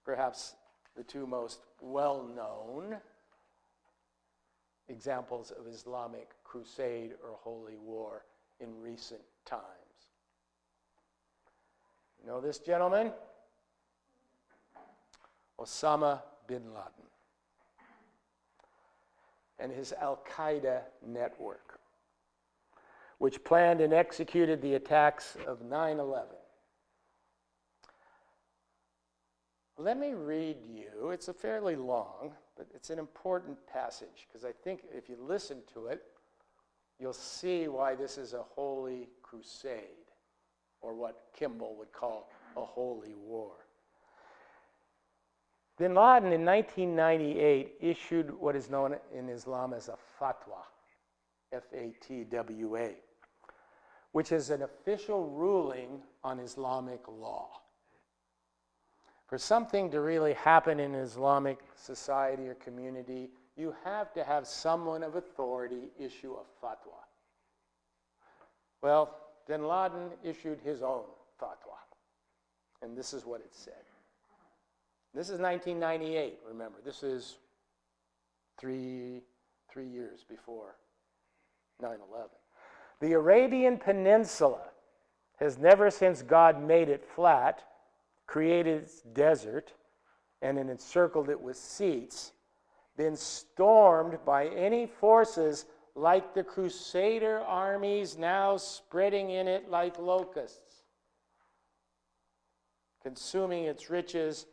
perhaps the two most well-known examples of Islamic crusade or holy war in recent times. You know this gentleman? Osama bin Laden and his Al-Qaeda network, which planned and executed the attacks of 9/11. Let me read you, it's a fairly long, but it's an important passage, because I think if you listen to it, you'll see why this is a holy crusade, or what Kimball would call a holy war. Bin Laden in 1998 issued what is known in Islam as a fatwa, F-A-T-W-A, which is an official ruling on Islamic law. For something to really happen in Islamic society or community, you have to have someone of authority issue a fatwa. Well, bin Laden issued his own fatwa, and this is what it said. This is 1998, remember. This is three years before 9/11. The Arabian Peninsula has never since God made it flat, created its desert, and encircled it with seats, been stormed by any forces like the Crusader armies now spreading in it like locusts, consuming its riches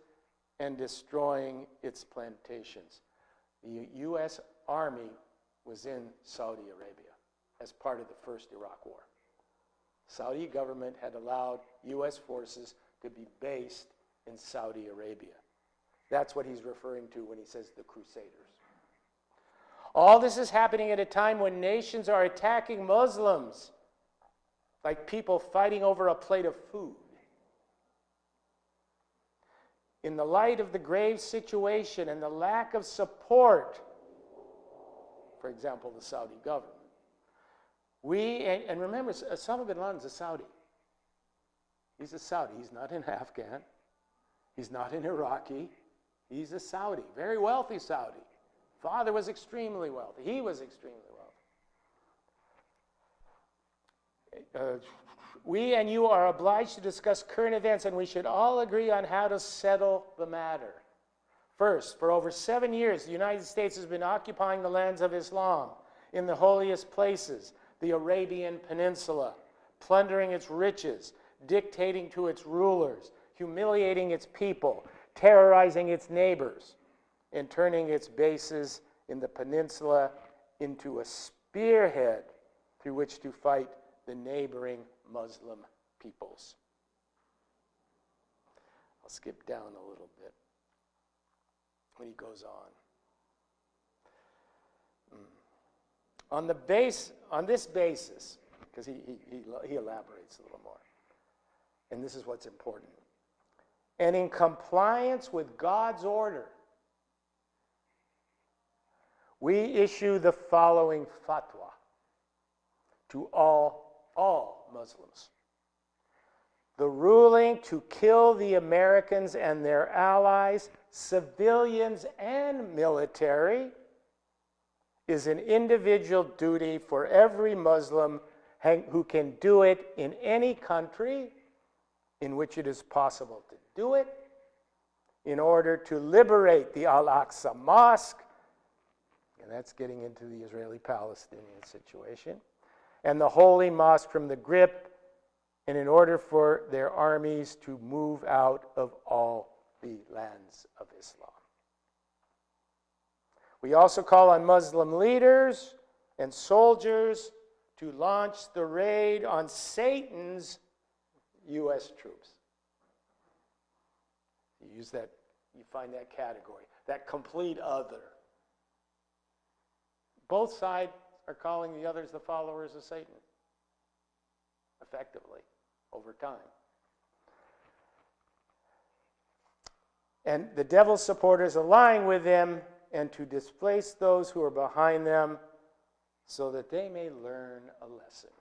and destroying its plantations. The U.S. Army was in Saudi Arabia as part of the first Iraq War. Saudi government had allowed U.S. forces to be based in Saudi Arabia. That's what he's referring to when he says the Crusaders. All this is happening at a time when nations are attacking Muslims like people fighting over a plate of food. In the light of the grave situation and the lack of support, for example, the Saudi government, and remember, Osama bin Laden's a Saudi. He's a Saudi. He's not an Afghan. He's not an Iraqi. He's a Saudi, very wealthy Saudi. Father was extremely wealthy. He was extremely wealthy. We and you are obliged to discuss current events, and we should all agree on how to settle the matter. First, for over 7 years, the United States has been occupying the lands of Islam in the holiest places, the Arabian Peninsula, plundering its riches, dictating to its rulers, humiliating its people, terrorizing its neighbors, and turning its bases in the peninsula into a spearhead through which to fight the neighboring Muslim peoples. I'll skip down a little bit when he goes on. On this basis, because he elaborates a little more, and this is what's important, and in compliance with God's order, we issue the following fatwa to all Muslims. The ruling to kill the Americans and their allies, civilians and military, is an individual duty for every Muslim who can do it in any country in which it is possible to do it, in order to liberate the Al-Aqsa Mosque, and that's getting into the Israeli-Palestinian situation, and the Holy Mosque from the grip, and in order for their armies to move out of all the lands of Islam. We also call on Muslim leaders and soldiers to launch the raid on Satan's U.S. troops. You use that, you find that category, that complete other. Both sides are calling the others the followers of Satan, effectively, over time. And the devil's supporters align with them and to displace those who are behind them so that they may learn a lesson.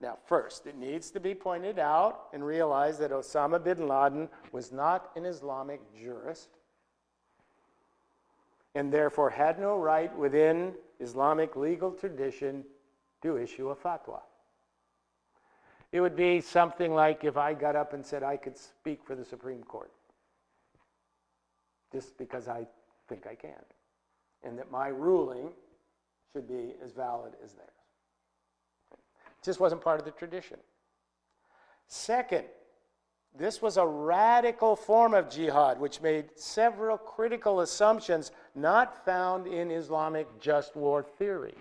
Now, first, it needs to be pointed out and realized that Osama bin Laden was not an Islamic jurist and therefore had no right within Islamic legal tradition to issue a fatwa. It would be something like if I got up and said I could speak for the Supreme Court, just because I think I can, and that my ruling should be as valid as theirs. It just wasn't part of the tradition. Second, this was a radical form of jihad which made several critical assumptions not found in Islamic just war theory.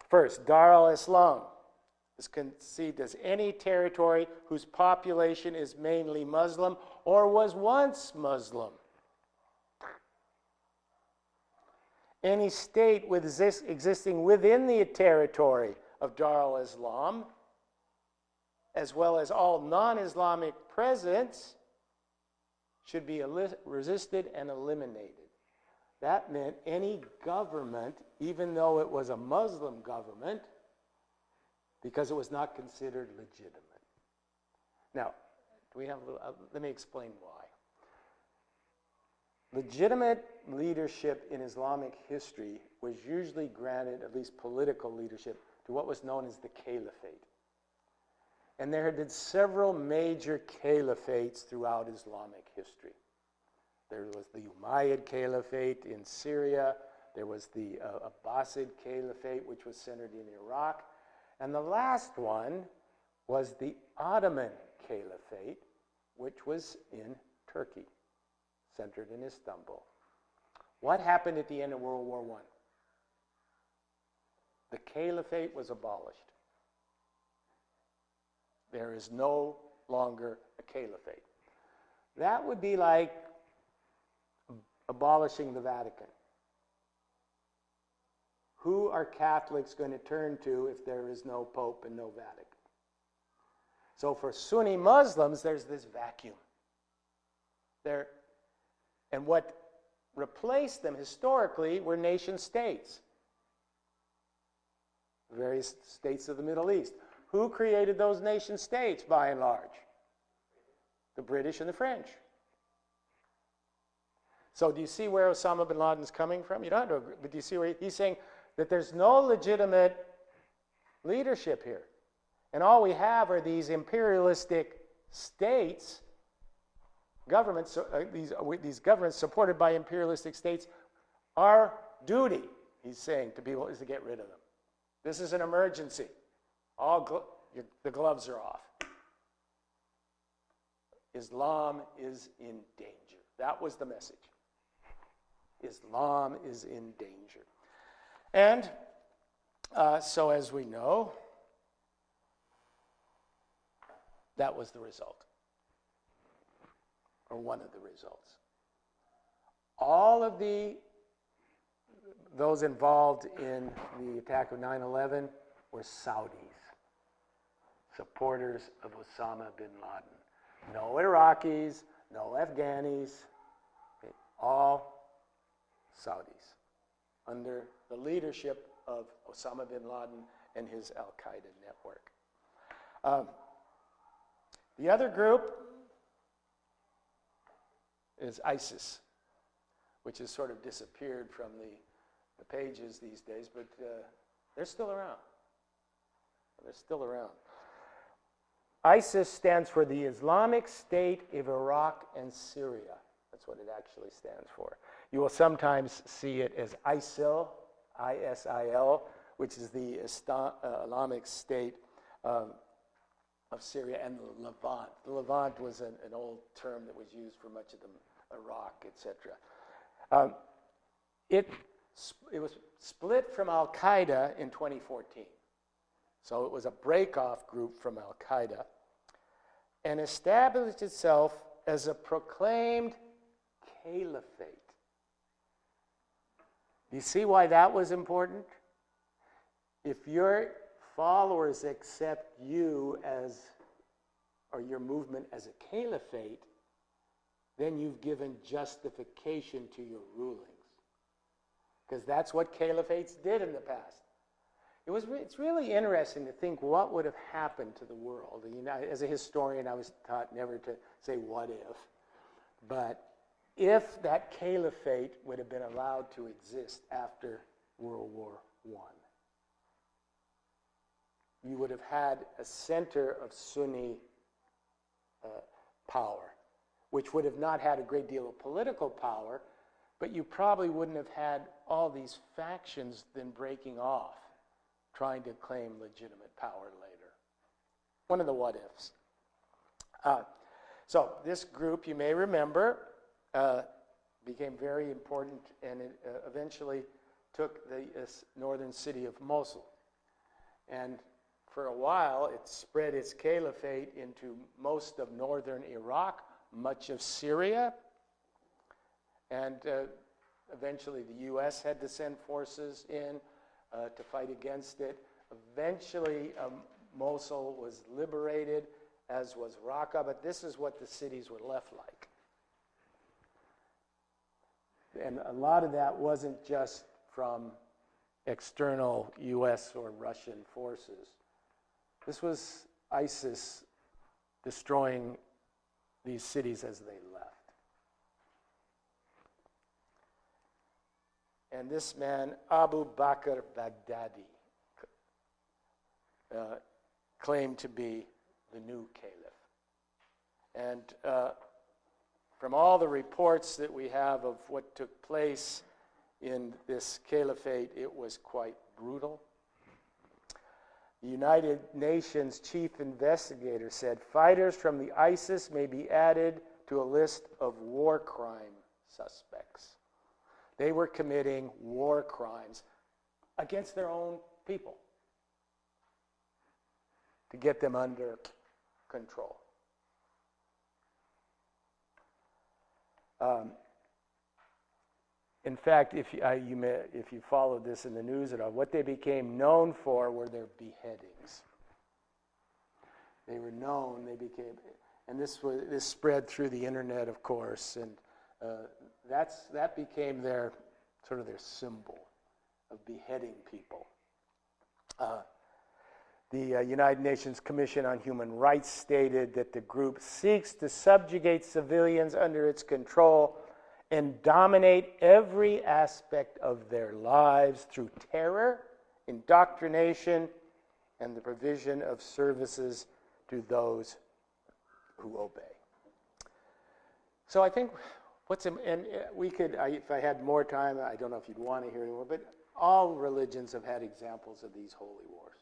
First, Dar al-Islam is conceived as any territory whose population is mainly Muslim or was once Muslim. Any state existing within the territory of Dar al-Islam, as well as all non-Islamic presence, should be resisted and eliminated. That meant any government, even though it was a Muslim government, because it was not considered legitimate. Now, let me explain why. Legitimate leadership in Islamic history was usually granted, at least political leadership, to what was known as the caliphate. And there had been several major caliphates throughout Islamic history. There was the Umayyad Caliphate in Syria. There was the Abbasid Caliphate, which was centered in Iraq. And the last one was the Ottoman Caliphate, which was in Turkey, centered in Istanbul. What happened at the end of World War I? The Caliphate was abolished. There is no longer a caliphate. That would be like abolishing the Vatican. Who are Catholics going to turn to if there is no Pope and no Vatican? So for Sunni Muslims, there's this vacuum. And what replaced them historically were nation states. Various states of the Middle East. Who created those nation states, by and large? The British and the French. So do you see where Osama bin Laden is coming from? You don't have to agree, but do you see where he's saying that there's no legitimate leadership here? And all we have are these imperialistic states, governments, these governments supported by imperialistic states. Our duty, he's saying to people, is to get rid of them. This is an emergency. The gloves are off. Islam is in danger. That was the message. Islam is in danger. And so as we know, that was the result, or one of the results. All of those involved in the attack of 9/11 were Saudis, supporters of Osama bin Laden. No Iraqis, no Afghanis, all Saudis, under the leadership of Osama bin Laden and his Al-Qaeda network. The other group is ISIS, which has sort of disappeared from the pages these days, but they're still around. They're still around. ISIS stands for the Islamic State of Iraq and Syria. That's what it actually stands for. You will sometimes see it as ISIL, I-S-I-L, which is the Islamic State of Syria and the Levant. The Levant was an old term that was used for much of Iraq, etc. It was split from Al-Qaeda in 2014. So it was a break-off group from Al-Qaeda. and established itself as a proclaimed caliphate. You see why that was important? If your followers accept you as, or your movement as a caliphate, then you've given justification to your rulings. Because that's what caliphates did in the past. It's really interesting to think what would have happened to the world. You know, as a historian, I was taught never to say what if. But if that caliphate would have been allowed to exist after World War I, you would have had a center of Sunni power, which would have not had a great deal of political power, but you probably wouldn't have had all these factions then breaking off, trying to claim legitimate power later. One of the what ifs. So this group, you may remember, became very important, and it eventually took the northern city of Mosul. And for a while, it spread its caliphate into most of northern Iraq, much of Syria, and eventually the U.S. had to send forces in to fight against it. Eventually, Mosul was liberated, as was Raqqa, but this is what the cities were left like. And a lot of that wasn't just from external U.S. or Russian forces. This was ISIS destroying these cities as they left. And this man, Abu Bakr Baghdadi, claimed to be the new caliph. And from all the reports that we have of what took place in this caliphate, it was quite brutal. The United Nations chief investigator said fighters from the ISIS may be added to a list of war crime suspects. They were committing war crimes against their own people to get them under control. In fact, if you followed this in the news at all, what they became known for were their beheadings. They were known. They became, and this spread through the internet, of course, and that became their sort of their symbol of beheading people. The United Nations Commission on Human Rights stated that the group seeks to subjugate civilians under its control and dominate every aspect of their lives through terror, indoctrination, and the provision of services to those who obey. So I think we could, if I had more time, I don't know if you'd want to hear more, but all religions have had examples of these holy wars.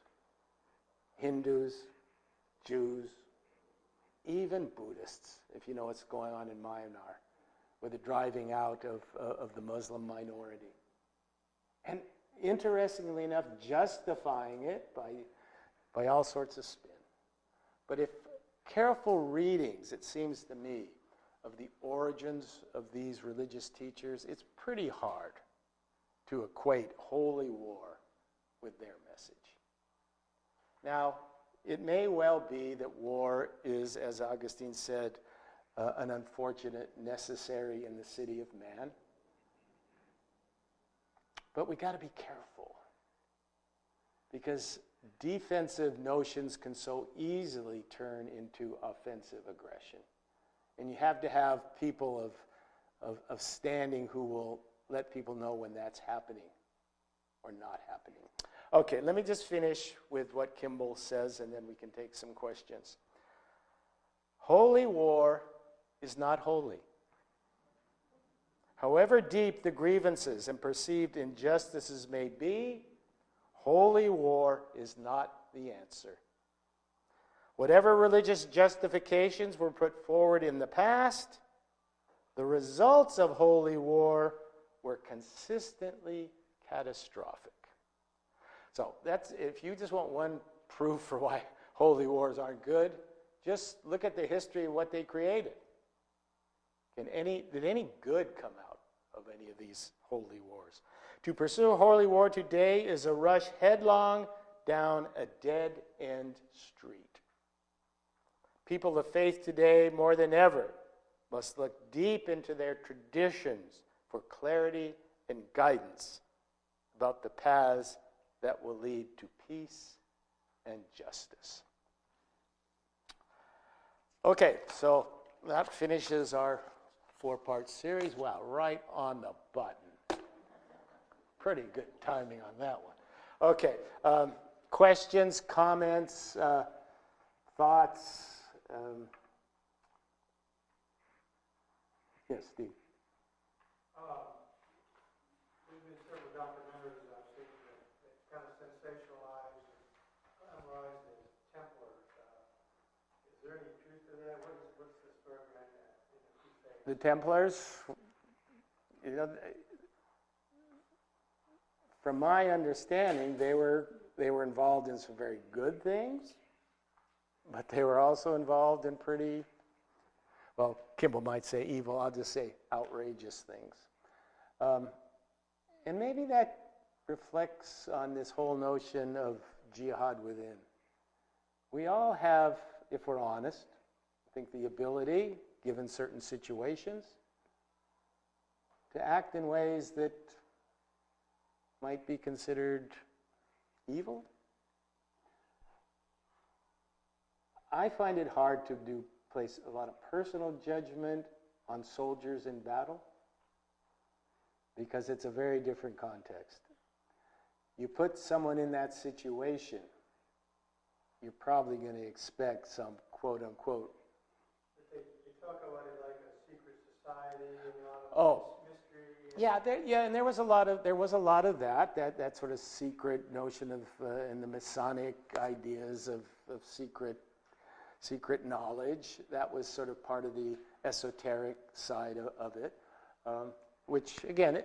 Hindus, Jews, even Buddhists, if you know what's going on in Myanmar, with the driving out of the Muslim minority. And interestingly enough, justifying it by all sorts of spin. But if careful readings, it seems to me, of the origins of these religious teachers, it's pretty hard to equate holy war with their message. Now, it may well be that war is, as Augustine said, an unfortunate necessary in the city of man. But we got to be careful, because defensive notions can so easily turn into offensive aggression. And you have to have people of standing who will let people know when that's happening or not happening. Okay, let me just finish with what Kimball says, and then we can take some questions. Holy war is not holy. However deep the grievances and perceived injustices may be, holy war is not the answer. Whatever religious justifications were put forward in the past, the results of holy war were consistently catastrophic. So that's, if you just want one proof for why holy wars aren't good, just look at the history of what they created. Did any good come out of any of these holy wars? To pursue a holy war today is a rush headlong down a dead-end street. People of faith today, more than ever, must look deep into their traditions for clarity and guidance about the paths that will lead to peace and justice. Okay, so that finishes our 4-part series. Wow, right on the button. Pretty good timing on that one. Okay, questions, comments, thoughts? Yes, Steve. We've been several documentaries I've seen that kind of sensationalize and glamorize the Templars. Is there any truth to that? What's the story behind that? The Templars, you know, from my understanding, they were involved in some very good things, but they were also involved in pretty, well, Kimball might say evil, I'll just say outrageous things. And maybe that reflects on this whole notion of jihad within. We all have, if we're honest, I think the ability, given certain situations, to act in ways that might be considered evil. I find it hard to place a lot of personal judgment on soldiers in battle because it's a very different context. You put someone in that situation, you're probably going to expect some quote-unquote. You talk about it like a secret society and a lot of mystery. Yeah, and there was a lot of that sort of secret notion of and the Masonic ideas of secret knowledge. That was sort of part of the esoteric side of it, which again,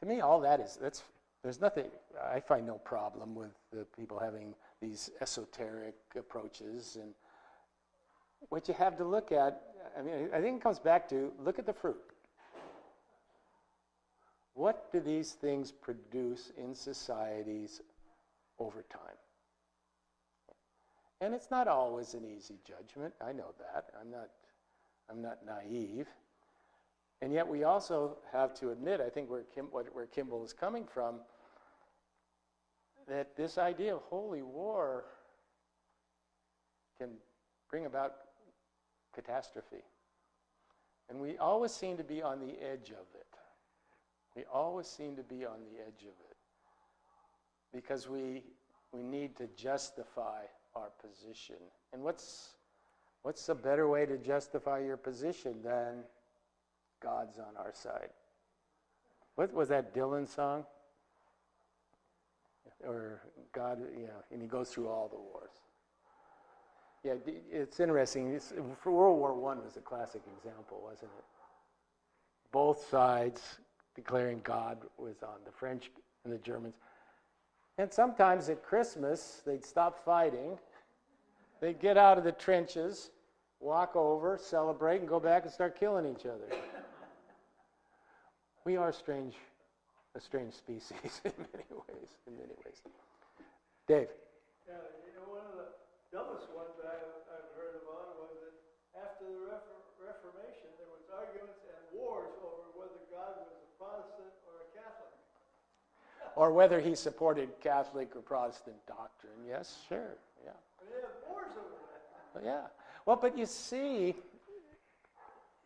to me, all there's nothing. I find no problem with the people having these esoteric approaches, and what you have to look at. I mean, I think it comes back to look at the fruit. What do these things produce in societies over time? And it's not always an easy judgment. I know that. I'm not naive. And yet we also have to admit, I think where Kimball is coming from, that this idea of holy war can bring about catastrophe. And we always seem to be on the edge of it. We always seem to be on the edge of it because we need to justify our position. And what's a better way to justify your position than God's on our side? What was that Dylan song? Or God, and he goes through all the wars. Yeah, it's interesting. World War I was a classic example, wasn't it? Both sides declaring God was on the French and the Germans. And sometimes at Christmas, they'd stop fighting. They'd get out of the trenches, walk over, celebrate, and go back and start killing each other. We are a strange species in many ways. Dave? Yeah, one of the dumbest ones I've heard about was that after the Reformation, there was arguments and wars over whether God was a Protestant or a Catholic. Or whether he supported Catholic or Protestant doctrine. Yes, sure, yeah. They have wars over that. Yeah. Well, but you see,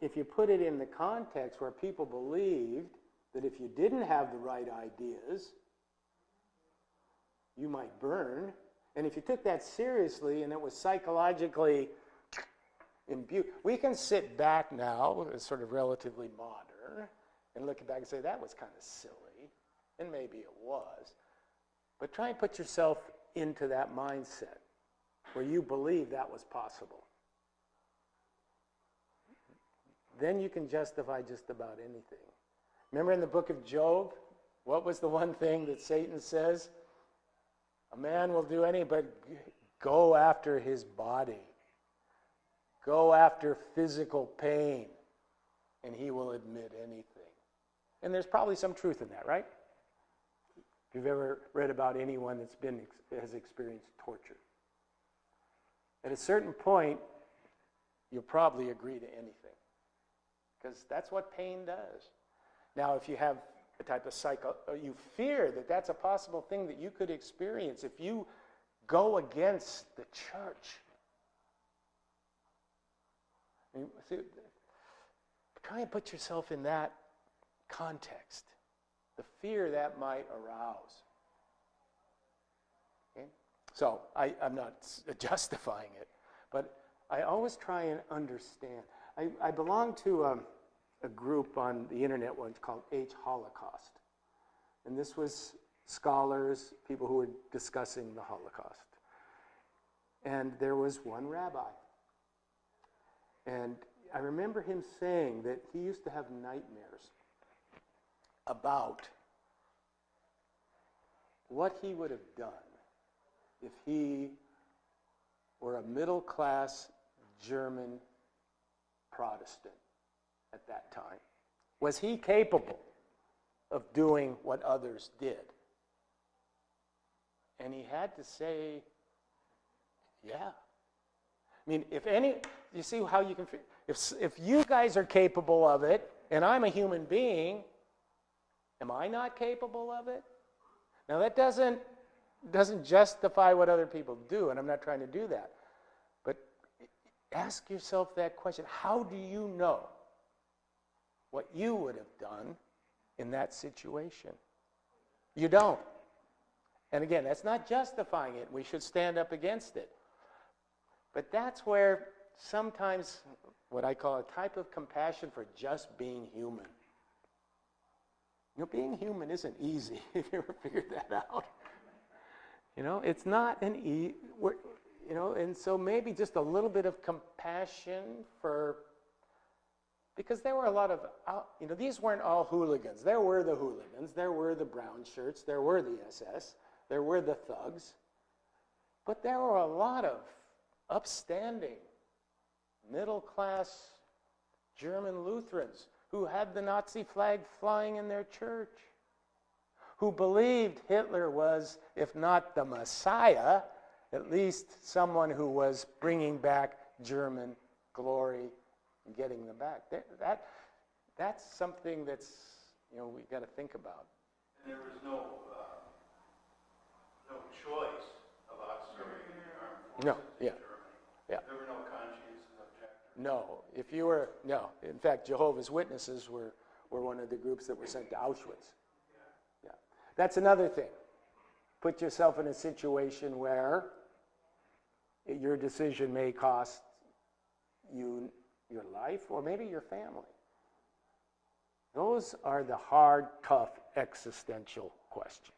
if you put it in the context where people believed that if you didn't have the right ideas, you might burn. And if you took that seriously and it was psychologically imbued, we can sit back now, as sort of relatively modern, and look back and say, that was kind of silly. And maybe it was. But try and put yourself into that mindset where you believe that was possible. Then you can justify just about anything. Remember in the book of Job, what was the one thing that Satan says? A man will do anything but go after his body. Go after physical pain, and he will admit anything. And there's probably some truth in that, right? If you've ever read about anyone has experienced torture, at a certain point, you'll probably agree to anything, because that's what pain does. Now, if you have a type of you fear that that's a possible thing that you could experience if you go against the church. I mean, see, try and put yourself in that context. The fear that might arouse. Okay? So, I'm not justifying it, but I always try and understand. I belong to a group on the internet once called Holocaust. And this was scholars, people who were discussing the Holocaust. And there was one rabbi. And I remember him saying that he used to have nightmares about what he would have done if he were a middle-class German Protestant at that time. Was he capable of doing what others did? And he had to say, yeah. I mean, you see how you can, if you guys are capable of it, and I'm a human being, am I not capable of it? Now that doesn't justify what other people do, and I'm not trying to do that. But ask yourself that question. How do you know what you would have done in that situation? You don't. And again, that's not justifying it. We should stand up against it. But that's where sometimes what I call a type of compassion for just being human. You know, being human isn't easy. Have you ever figured that out? You know, it's not an easy, you know, and so maybe just a little bit of compassion for, because there were a lot of, you know, these weren't all hooligans. There were the hooligans, there were the brown shirts, there were the SS, there were the thugs, but there were a lot of upstanding, middle-class German Lutherans who had the Nazi flag flying in their church, who believed Hitler was, if not the Messiah, at least someone who was bringing back German glory and getting them back. That's something that's, you know, we've got to think about. And there was no choice about serving in the armed forces in Germany. Yeah. There were no conscientious objectors. No. In fact, Jehovah's Witnesses were one of the groups that were sent to Auschwitz. Yeah. That's another thing. Put yourself in a situation where your decision may cost you your life or maybe your family. Those are the hard, tough, existential questions.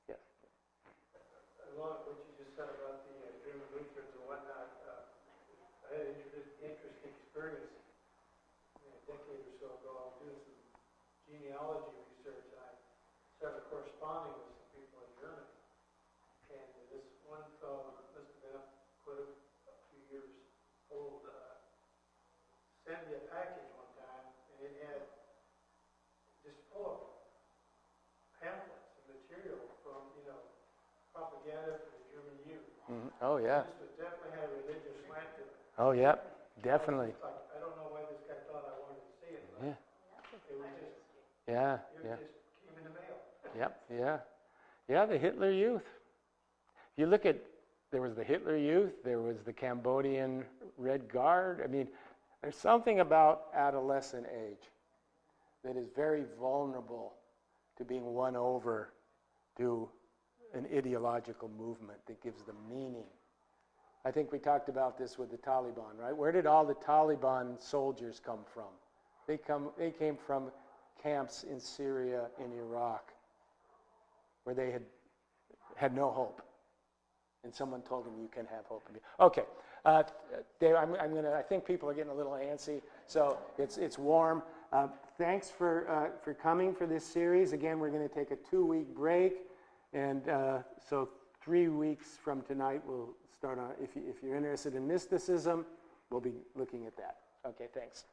Yes. I love what you just said about the German Lutherans and whatnot. I had an interesting experience a decade or so ago. I was doing some genealogy research, and I started corresponding with some people in Germany. And this one fellow, must have been quite a few years old, sent me a package one time, and it had just full of pamphlets and material from, propaganda for the German youth. Mm-hmm. Oh, yeah. This definitely had a religious slant to it. Oh, yeah, definitely. I don't know why this guy thought I wanted to see it, but Yeah. it was just, just came in the mail. Yep, yeah, the Hitler Youth. If you look at, there was the Hitler Youth, there was the Cambodian Red Guard. I mean, there's something about adolescent age that is very vulnerable to being won over to an ideological movement that gives them meaning. I think we talked about this with the Taliban, right? Where did all the Taliban soldiers come from? They came from camps in Syria, in Iraq, where they had no hope. And someone told them, you can have hope. Okay, Dave, I think people are getting a little antsy, so it's warm. Thanks for coming for this series. Again, we're going to take a 2-week break, and so 3 weeks from tonight we'll start on. If you're interested in mysticism, we'll be looking at that. Okay, thanks.